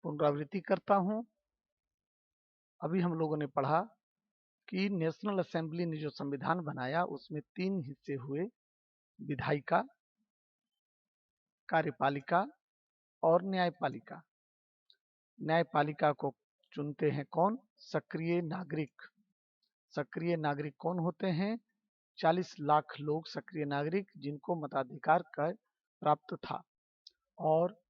पुनरावृत्ति करता हूं। अभी हम लोगों ने पढ़ा कि नेशनल असेंबली ने जो संविधान बनाया उसमें 3 हिस्से हुए, विधायिका, कार्यपालिका और न्यायपालिका। न्यायपालिका को चुनते हैं कौन? सक्रिय नागरिक। सक्रिय नागरिक कौन होते हैं? 40 लाख लोग सक्रिय नागरिक जिनको मताधिकार का प्राप्त था, और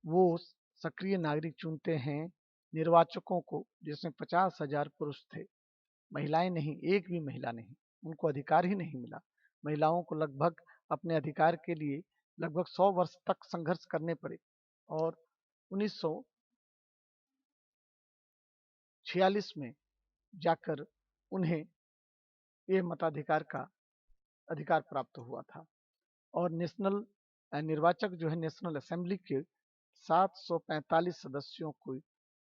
वो सक्रिय नागरिक चुनते हैं निर्वाचकों को, जिसमें 50,000 पुरुष थे, महिलाएं नहीं, एक भी महिला नहीं, उनको अधिकार ही नहीं मिला। महिलाओं को लगभग अपने अधिकार के लिए लगभग 100 वर्ष तक संघर्ष करने पड़े, और 1946 में जाकर उन्हें ये मताधिकार का अधिकार प्राप्त हुआ था। और नेशनल निर्वाचक जो है नेशनल असेंबली के 745 सदस्यों को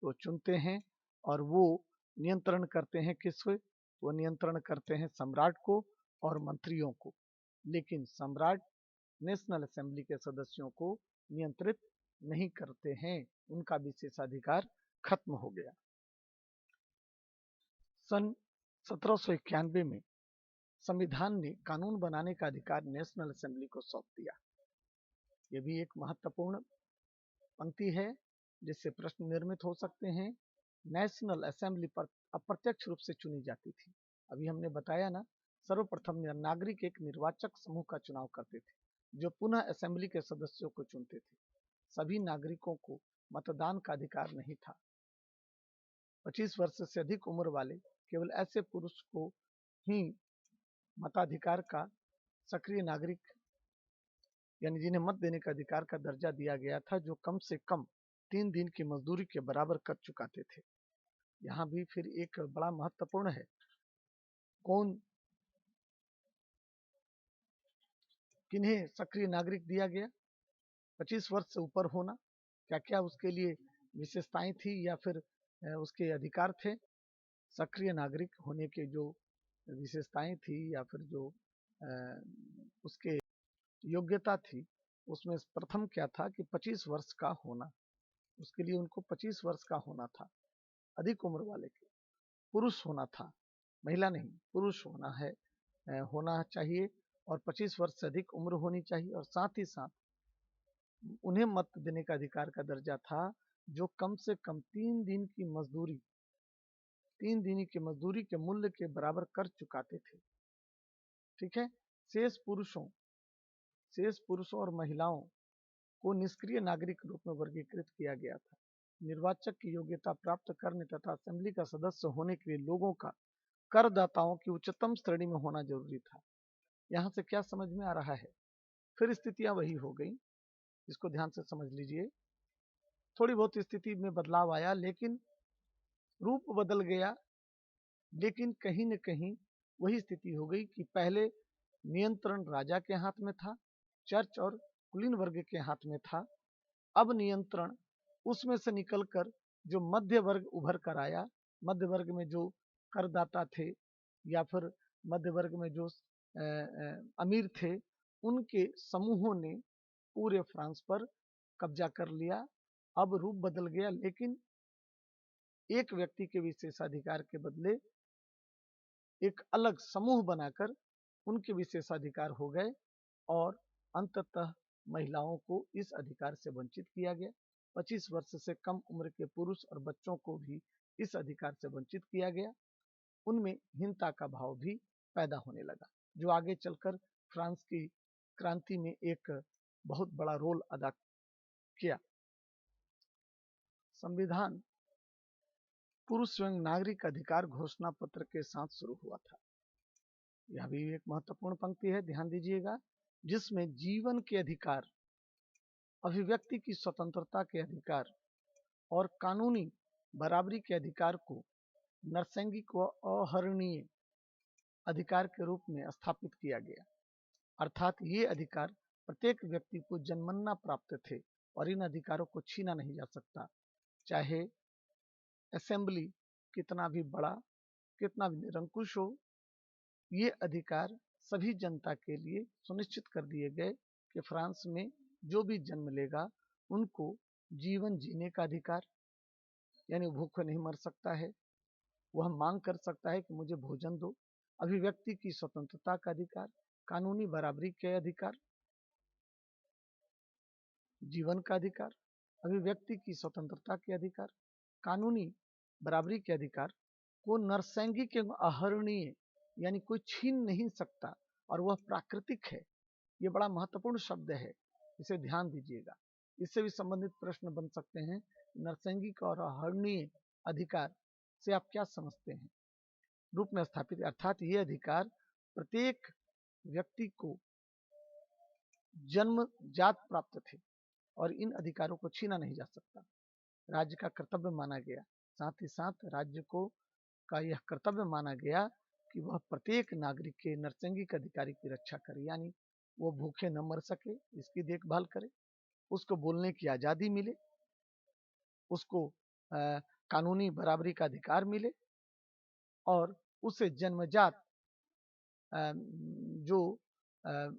वो चुनते हैं, और वो नियंत्रण करते हैं किसको? वो नियंत्रण करते हैं सम्राट को और मंत्रियों को। लेकिन सम्राट नेशनल असेंबली के सदस्यों को नियंत्रित नहीं करते हैं, उनका विशेषाधिकार खत्म हो गया। सन 1791 में संविधान ने कानून बनाने का अधिकार नेशनल असेंबली को सौंप दिया। यह भी एक महत्वपूर्ण पंक्ति है जिससे प्रश्न निर्मित हो सकते हैं। नेशनल असेंबली पर अप्रत्यक्ष रूप से चुनी जाती थी। अभी हमने बताया ना, सर्वप्रथम नागरिक एक निर्वाचक समूह का चुनाव करते थे जो पुनः असेंबली के सदस्यों को चुनते थे। सभी नागरिकों को मतदान का अधिकार नहीं था। 25 वर्ष से अधिक उम्र वाले केवल ऐसे पुरुष को ही मताधिकार का सक्रिय नागरिक यानी जिन्हें मत देने का अधिकार का दर्जा दिया गया था, जो कम से कम 3 दिन की मजदूरी के बराबर कर चुकाते थे। यहाँ भी फिर एक बड़ा महत्वपूर्ण है, कौन किन्हें सक्रिय नागरिक दिया गया? 25 वर्ष से ऊपर होना, क्या क्या उसके लिए विशेषताएं थी या फिर उसके अधिकार थे? सक्रिय नागरिक होने के जो विशेषताएं थी या फिर जो उसके योग्यता थी, उसमें प्रथम क्या था कि 25 वर्ष का होना। उसके लिए उनको 25 वर्ष का होना था, अधिक उम्र वाले के। पुरुष होना था, महिला नहीं, पुरुष होना चाहिए, और 25 वर्ष से अधिक उम्र होनी चाहिए, और साथ ही साथ उन्हें मत देने का अधिकार का दर्जा था जो कम से कम 3 दिन की मजदूरी के मूल्य के बराबर कर चुकाते थे। ठीक है। शेष पुरुषों और महिलाओं को निष्क्रिय नागरिक रूप में वर्गीकृत किया गया था। निर्वाचक की योग्यता प्राप्त करने तथा असेंबली का सदस्य होने के लिए लोगों का करदाताओं की उच्चतम श्रेणी में होना जरूरी था। यहाँ से क्या समझ में आ रहा है? फिर स्थितियां वही हो गई, इसको ध्यान से समझ लीजिए। थोड़ी बहुत स्थिति में बदलाव आया, लेकिन रूप बदल गया, लेकिन कहीं न कहीं वही स्थिति हो गई कि पहले नियंत्रण राजा के हाथ में था, चर्च और कुलीन वर्ग के हाथ में था। अब नियंत्रण उसमें से निकलकर जो मध्य वर्ग उभर कर आया, मध्य वर्ग में जो करदाता थे या फिर मध्य वर्ग में जो अमीर थे, उनके समूहों ने पूरे फ्रांस पर कब्जा कर लिया। अब रूप बदल गया, लेकिन एक व्यक्ति के विशेषाधिकार के बदले एक अलग समूह बनाकर उनके विशेषाधिकार हो गए, और अंततः महिलाओं को इस अधिकार से वंचित किया गया। 25 वर्ष से कम उम्र के पुरुष और बच्चों को भी इस अधिकार से वंचित किया गया। उनमें हीनता का भाव भी पैदा होने लगा, जो आगे चलकर फ्रांस की क्रांति में एक बहुत बड़ा रोल अदा किया। संविधान पुरुष एवं नागरिक अधिकार घोषणा पत्र के साथ शुरू हुआ था। यह भी एक महत्वपूर्ण पंक्ति है, ध्यान दीजिएगा, जिसमें जीवन के अधिकार, अभिव्यक्ति की स्वतंत्रता के अधिकार और कानूनी बराबरी के अधिकार को नैसर्गिक व अहरणीय अधिकार के रूप में स्थापित किया गया। अर्थात ये अधिकार प्रत्येक व्यक्ति को जन्मना प्राप्त थे और इन अधिकारों को छीना नहीं जा सकता, चाहे असेंबली कितना भी बड़ा, कितना भी निरंकुश हो। ये अधिकार सभी जनता के लिए सुनिश्चित कर दिए गए कि फ्रांस में जो भी जन्म लेगा उनको जीवन जीने का अधिकार, यानी भूखे नहीं मर सकता है, वह मांग कर सकता है कि मुझे भोजन दो। अभिव्यक्ति की स्वतंत्रता का अधिकार, कानूनी बराबरी के अधिकार, जीवन का अधिकार, अभिव्यक्ति की स्वतंत्रता के अधिकार, कानूनी बराबरी के अधिकार को नरसैंगिक एवं अहरणीय, यानी कोई छीन नहीं सकता और वह प्राकृतिक है। ये बड़ा महत्वपूर्ण शब्द है, इसे ध्यान दीजिएगा। इससे भी संबंधित प्रश्न बन सकते हैं। नरसैंगिक और अहरणीय अधिकार से आप क्या समझते हैं? रूप में स्थापित, अर्थात ये अधिकार प्रत्येक व्यक्ति को जन्मजात प्राप्त थे और इन अधिकारों को छीना नहीं जा सकता। राज्य का कर्तव्य माना गया, साथ ही साथ राज्य को का यह कर्तव्य माना गया कि वह प्रत्येक नागरिक के नरसैंगिक अधिकारी की रक्षा करे, यानी वो भूखे न मर सके, इसकी देखभाल करे, उसको बोलने की आज़ादी मिले, उसको कानूनी बराबरी का अधिकार मिले और उसे जन्मजात जो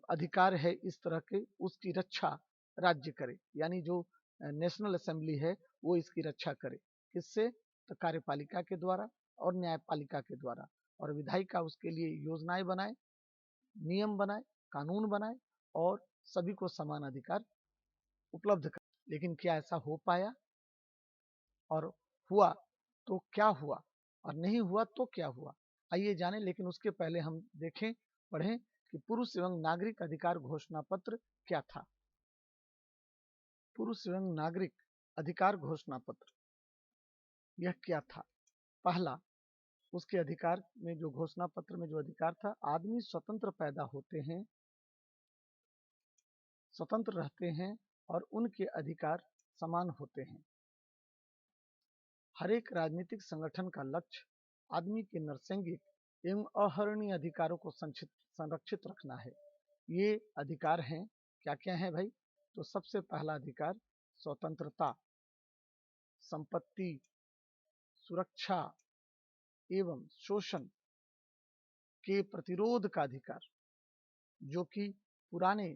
अधिकार है इस तरह के, उसकी रक्षा राज्य करे, यानी जो नेशनल असेंबली है वो इसकी रक्षा करे। किससे? तो कार्यपालिका के द्वारा और न्यायपालिका के द्वारा, और विधायिका उसके लिए योजनाएं बनाए, नियम बनाए, कानून बनाए और सभी को समान अधिकार उपलब्ध कर। लेकिन क्या ऐसा हो पाया? और हुआ तो क्या हुआ, और नहीं हुआ तो क्या हुआ? आइए जानें। लेकिन उसके पहले हम देखें, पढ़ें कि पुरुष एवं नागरिक अधिकार घोषणा पत्र क्या था। पुरुष एवं नागरिक अधिकार घोषणा पत्र यह क्या था? पहला, उसके अधिकार में जो घोषणा पत्र में जो अधिकार था, आदमी स्वतंत्र पैदा होते हैं, स्वतंत्र रहते हैं और उनके अधिकार समान होते हैं। हर एक राजनीतिक संगठन का लक्ष्य आदमी के नरसैंगिक एवं अहरणीय अधिकारों को संरक्षित रखना है। ये अधिकार हैं, क्या क्या हैं भाई? तो सबसे पहला अधिकार स्वतंत्रता, संपत्ति, सुरक्षा एवं शोषण के प्रतिरोध का अधिकार, जो कि पुराने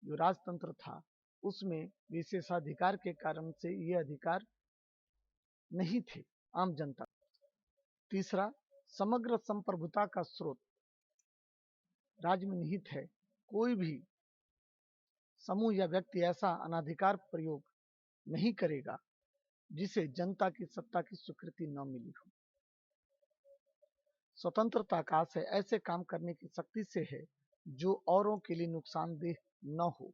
जो राजतंत्र था उसमें विशेषाधिकार के कारण से ये अधिकार नहीं थे आम जनता। तीसरा, समग्र संप्रभुता का स्रोत राज्य में निहित है, कोई भी समूह या व्यक्ति ऐसा अनाधिकार प्रयोग नहीं करेगा जिसे जनता की सत्ता की स्वीकृति न मिली हो। स्वतंत्रता का आशय ऐसे काम करने की शक्ति से है जो औरों के लिए नुकसानदेह न हो।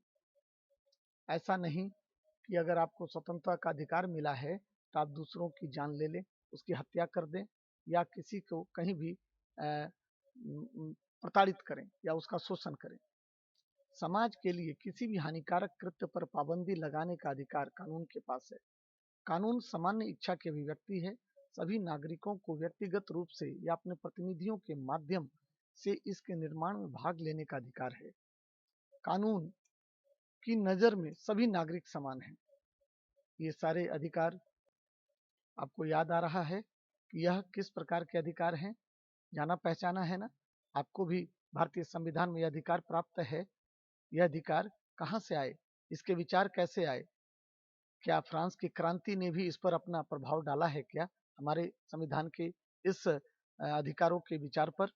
ऐसा नहीं कि अगर आपको स्वतंत्रता का अधिकार मिला है तो आप दूसरों की जान ले लें, उसकी हत्या कर दें या किसी को कहीं भी प्रताड़ित करें या उसका शोषण करें। समाज के लिए किसी भी हानिकारक कृत्य पर पाबंदी लगाने का अधिकार कानून के पास है। कानून सामान्य इच्छा की अभिव्यक्ति है। सभी नागरिकों को व्यक्तिगत रूप से या अपने प्रतिनिधियों के माध्यम से इसके निर्माण में भाग लेने का अधिकार है। कानून की नज़र में सभी नागरिक समान हैं। ये सारे अधिकार आपको याद आ रहा है कि यह किस प्रकार के अधिकार हैं, जाना पहचाना है ना? आपको भी भारतीय संविधान में यह अधिकार प्राप्त है। यह अधिकार कहाँ से आए, इसके विचार कैसे आए? क्या फ्रांस की क्रांति ने भी इस पर अपना प्रभाव डाला है क्या, हमारे संविधान के इस अधिकारों के विचार पर?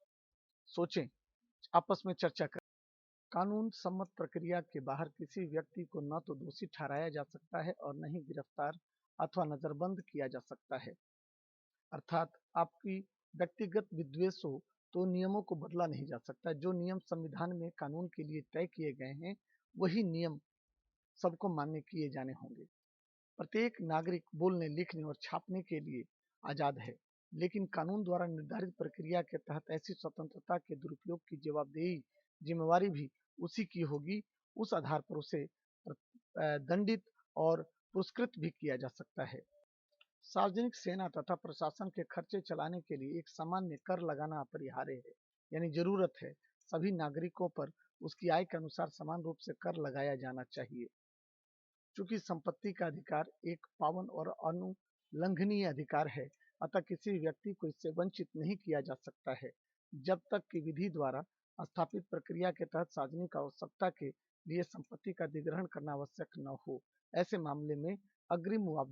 सोचें, आपस में चर्चा करें। कानून सम्मत प्रक्रिया के बाहर किसी व्यक्ति को न तो दोषी ठहराया जा सकता है और न ही गिरफ्तार अथवा नजरबंद किया जा सकता है। अर्थात आपकी व्यक्तिगत विद्वेष हो तो नियमों को बदला नहीं जा सकता। जो नियम संविधान में कानून के लिए तय किए गए हैं वही नियम सबको मान्य किए जाने होंगे। प्रत्येक नागरिक बोलने, लिखने और छापने के लिए आजाद है, लेकिन कानून द्वारा निर्धारित प्रक्रिया के तहत ऐसी स्वतंत्रता के दुरुपयोग की जिम्मेवारी भी उसी की होगी। उस आधार पर उसे दंडित और पुरस्कृत भी किया जा सकता है। सार्वजनिक सेना तथा प्रशासन के खर्चे चलाने के लिए एक सामान्य कर लगाना अपरिहार्य है, यानी जरूरत है। सभी नागरिकों पर उसकी आय के अनुसार समान रूप से कर लगाया जाना चाहिए। चूंकि संपत्ति का अधिकार एक पावन और अनुलंघनीय अधिकार है, अतः किसी व्यक्ति को इससे वंचित नहीं किया जा सकता है जब तक कि विधि द्वारा स्थापित प्रक्रिया के तहत सार्वजनिक आवश्यकता के लिए संपत्ति का अधिग्रहण करना आवश्यक न हो। ऐसे मामले में अग्रिम मुआवजा